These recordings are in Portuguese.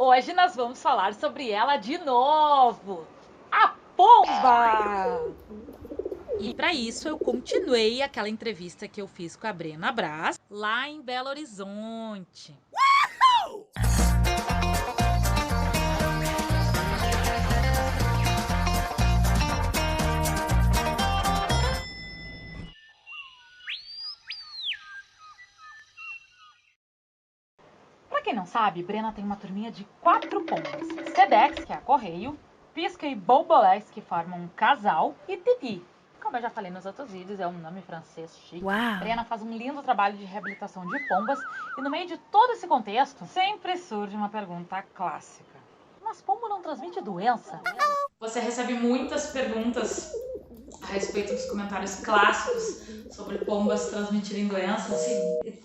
Hoje nós vamos falar sobre ela de novo, a pomba! E para isso eu continuei aquela entrevista que eu fiz com a Brena Brás lá em Belo Horizonte. Pra quem não sabe, Brena tem uma turminha de 4 pombas. Sedex, que é a Correio, Pisca e Bombolex, que formam um casal, e Titi. Como eu já falei nos outros vídeos, é um nome francês chique. Uau! Brena faz um lindo trabalho de reabilitação de pombas, e no meio de todo esse contexto, sempre surge uma pergunta clássica. Mas pombo não transmite doença? Você recebe muitas perguntas a respeito dos comentários clássicos sobre pombas transmitirem doenças?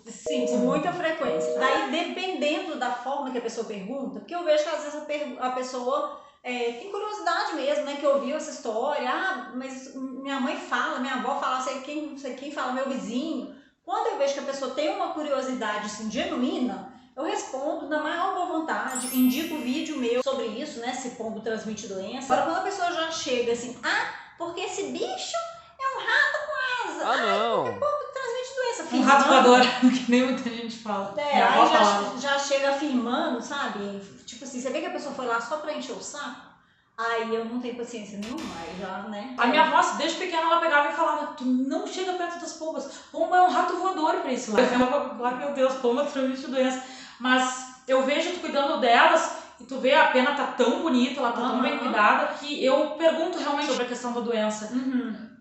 Sim, com muita frequência. Daí, dependendo da forma que a pessoa pergunta, porque eu vejo que às vezes a pessoa tem curiosidade mesmo, né? Que ouviu essa história. Ah, mas minha mãe fala, minha avó fala, sei quem fala, meu vizinho. Quando eu vejo que a pessoa tem uma curiosidade assim, genuína, eu respondo na maior boa vontade, indico vídeo meu sobre isso, né? Se pombo transmite doença. Agora, quando a pessoa já chega assim, porque esse bicho é um rato com asa. Ah, não! Transmite doença. Um rato voador, que nem muita gente fala. Minha avó Aí falava. já chega afirmando, sabe? Tipo assim, você vê que a pessoa foi lá só pra encher o saco, aí eu não tenho paciência nenhuma, aí já, né? A minha avó, desde pequena, ela pegava e falava: tu não chega perto das pombas, pomba é um rato voador pra isso lá. Eu falava, claro, meu Deus, pomba transmite doença. Mas eu vejo tu cuidando delas e tu vê a pena tá tão bonita, ela tá tão bem cuidada, que eu pergunto realmente sobre a questão da doença.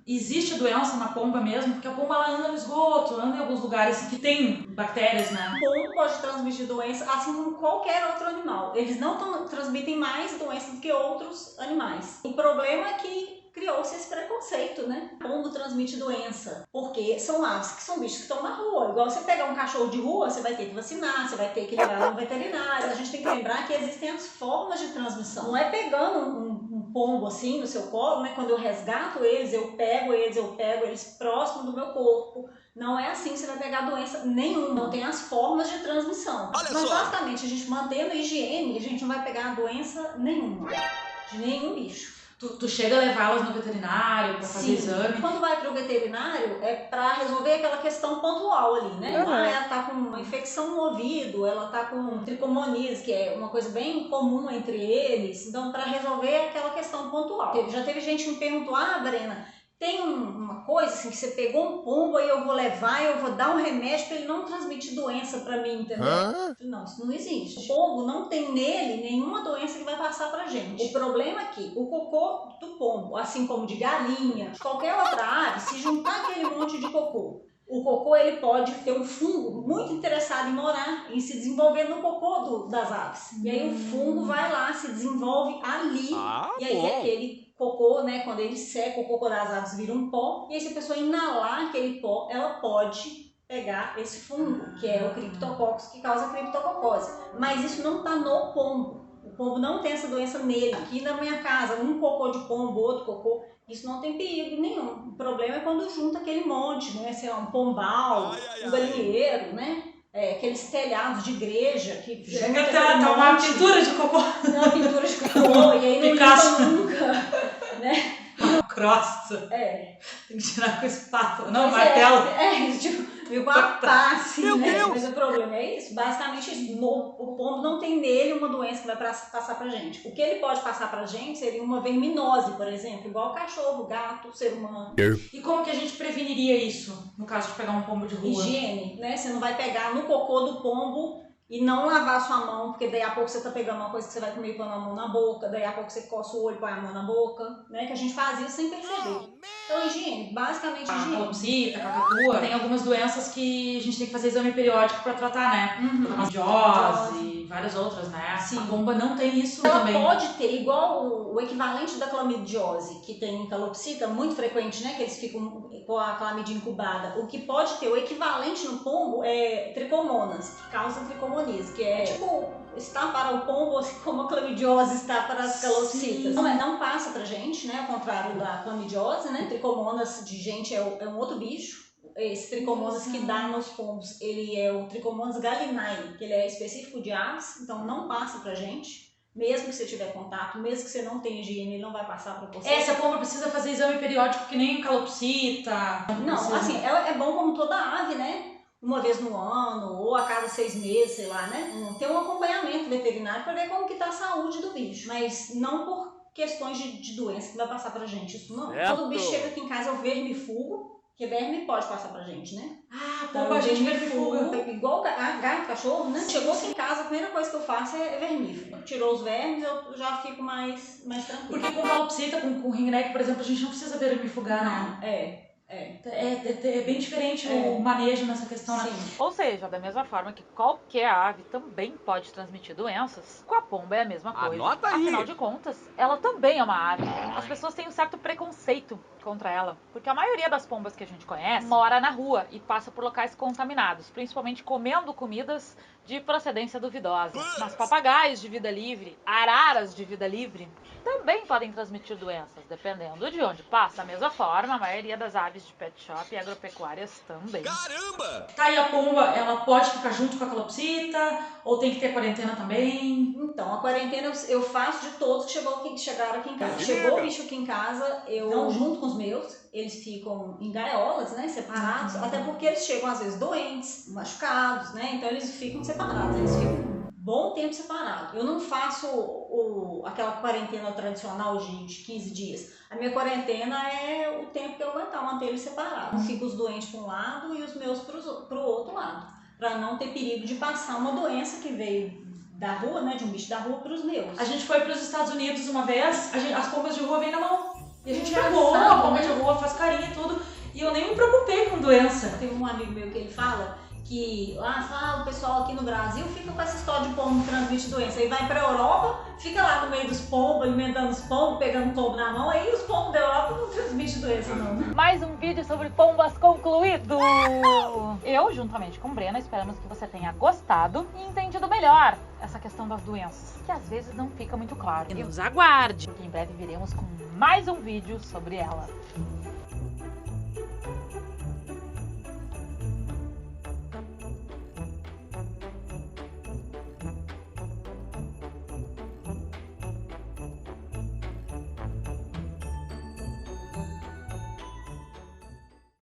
Existe doença na pomba mesmo? Porque a pomba ela anda no esgoto, anda em alguns lugares que tem bactérias, né? O pombo pode transmitir doença assim como qualquer outro animal. Eles não transmitem mais doenças do que outros animais. O problema é que criou-se esse preconceito, né? O pombo transmite doença, porque são aves que são bichos que estão na rua. Igual você pegar um cachorro de rua, você vai ter que vacinar, você vai ter que levar no veterinário. A gente tem que lembrar que existem as formas de transmissão. Não é pegando um pombo assim no seu colo, né? Quando eu resgato eles, eu pego eles próximo do meu corpo. Não é assim que você vai pegar doença nenhuma. Não tem as formas de transmissão. Mas basicamente, a gente mantendo a higiene, a gente não vai pegar doença nenhuma. De nenhum bicho. Tu chega a levá-las no veterinário pra fazer exame? Quando vai pro veterinário é pra resolver aquela questão pontual ali, né? Ela tá com uma infecção no ouvido, ela tá com tricomoníase, que é uma coisa bem comum entre eles. Então, pra resolver aquela questão pontual. Já teve gente que me perguntou: Brena, tem uma coisa assim que você pegou um pombo e eu vou levar, eu vou dar um remédio para ele não transmitir doença para mim, entendeu? Não, isso não existe. O pombo não tem nele nenhuma doença que vai passar pra gente. O problema é que o cocô do pombo, assim como de galinha, de qualquer outra ave, se juntar aquele monte de cocô, o cocô ele pode ter um fungo muito interessado em morar, em se desenvolver no cocô das aves. E aí o fungo vai lá, se desenvolve ali, e aí aquele cocô, né, quando ele seca, o cocô das aves vira um pó, e aí se a pessoa inalar aquele pó, ela pode pegar esse fungo, que é o Cryptococcus, que causa criptococose. Mas isso não está no pombo. O pombo não tem essa doença nele. Aqui na minha casa, um cocô de pombo, outro cocô, isso não tem perigo nenhum. O problema é quando junta aquele monte, né, sei lá, um pombal, um galinheiro, né? Aqueles telhados de igreja que chega tá uma pintura de cocô. Não, pintura de cocô, e aí não limpa nunca, né? Crosta. Tem que tirar com espátula. Não, Mas martelo. Tipo, igual a pá, assim, né? Mas o problema é isso. Basicamente, o pombo não tem nele uma doença que vai passar pra gente. O que ele pode passar pra gente seria uma verminose, por exemplo, igual cachorro, gato, ser humano. E como que a gente preveniria isso, no caso de pegar um pombo de rua? Higiene, né? Você não vai pegar no cocô do pombo e não lavar sua mão, porque daí a pouco você tá pegando uma coisa que você vai comer e põe a mão na boca, daí a pouco você coça o olho e põe a mão na boca, né? Que a gente faz isso sem perceber. Então, higiene, basicamente higiene. Calopsita, cacatua, tem algumas doenças que a gente tem que fazer exame periódico pra tratar, né? Clamadiose e várias outras, né? Sim. A pomba não tem isso Ela também. pode ter, igual o equivalente da clamidiose, que tem em calopsita, muito frequente, né? Que eles ficam com a clamídia incubada. O que pode ter, o equivalente no pombo é tricomonas, que causa tricomoníase, que é tipo, está para o pombo assim como a clamidiose está para as calopsitas. Não passa pra gente, né? Ao contrário da clamidiose, né? Tricomonas de gente é um outro bicho. esse Trichomonas que dá nos pombos, ele é o Trichomonas gallinae, que ele é específico de aves, então não passa pra gente. Mesmo que você tiver contato, mesmo que você não tenha higiene, ele não vai passar pra você. Se a pomba precisa fazer exame periódico que nem calopsita. Não, assim, ela é bom como toda ave, né? Uma vez no ano, ou a cada 6 meses, sei lá, né? Tem um acompanhamento veterinário para ver como que tá a saúde do bicho. Mas não por questões de doença que vai passar pra gente, isso não. Certo. Quando o bicho chega aqui em casa, eu vermifugo, porque verme pode passar pra gente, né? Pomba a gente vermifuga. Igual a gato, cachorro, né? Chegou aqui em casa, a primeira coisa que eu faço é vermífugo. Tirou os vermes, eu já fico mais tranquila. Porque com calopsita, com ringneck, por exemplo, a gente não precisa vermifugar, não. É bem diferente o manejo nessa questão, né? Ou seja, da mesma forma que qualquer ave também pode transmitir doenças, com a pomba é a mesma coisa. Anota aí. Afinal de contas, ela também é uma ave. As pessoas têm um certo preconceito contra ela, porque a maioria das pombas que a gente conhece mora na rua e passa por locais contaminados, principalmente comendo comidas de procedência duvidosa. Mas papagaios de vida livre, araras de vida livre, também podem transmitir doenças, dependendo de onde passa. Da mesma forma, a maioria das aves de pet shop e agropecuárias também. Caramba! Tá, e a pomba, ela pode ficar junto com a calopsita? Ou tem que ter quarentena também? Então, a quarentena eu faço de todos que chegaram aqui em casa. Beleza. Chegou o bicho aqui em casa, eu junto com os meus, eles ficam em gaiolas, né, separados, até porque eles chegam às vezes doentes, machucados, né, então eles ficam separados, eles ficam um bom tempo separados. Eu não faço aquela quarentena tradicional de 15 dias. A minha quarentena é o tempo que eu aguentar manter eles separados. Fico os doentes para um lado e os meus para o outro lado, para não ter perigo de passar uma doença que veio da rua, né, de um bicho da rua para os meus. A gente foi para os Estados Unidos uma vez, as pombas de rua vêm na mão. E a gente pegou a pomba de rua, faz carinho e tudo. E eu nem me preocupei com doença. Tem um amigo meu que ele fala que o pessoal aqui no Brasil fica com essa história de pombo que transmite doença. Aí vai pra Europa, fica lá no meio dos pombos, alimentando os pombos, pegando pombo na mão. Aí os pombos da Europa não transmitem doença, não. Mais um vídeo sobre pombas concluído! Eu, juntamente com Brena, esperamos que você tenha gostado e entendido melhor essa questão das doenças, que às vezes não fica muito claro. E nos aguarde! Porque em breve viremos com mais um vídeo sobre ela.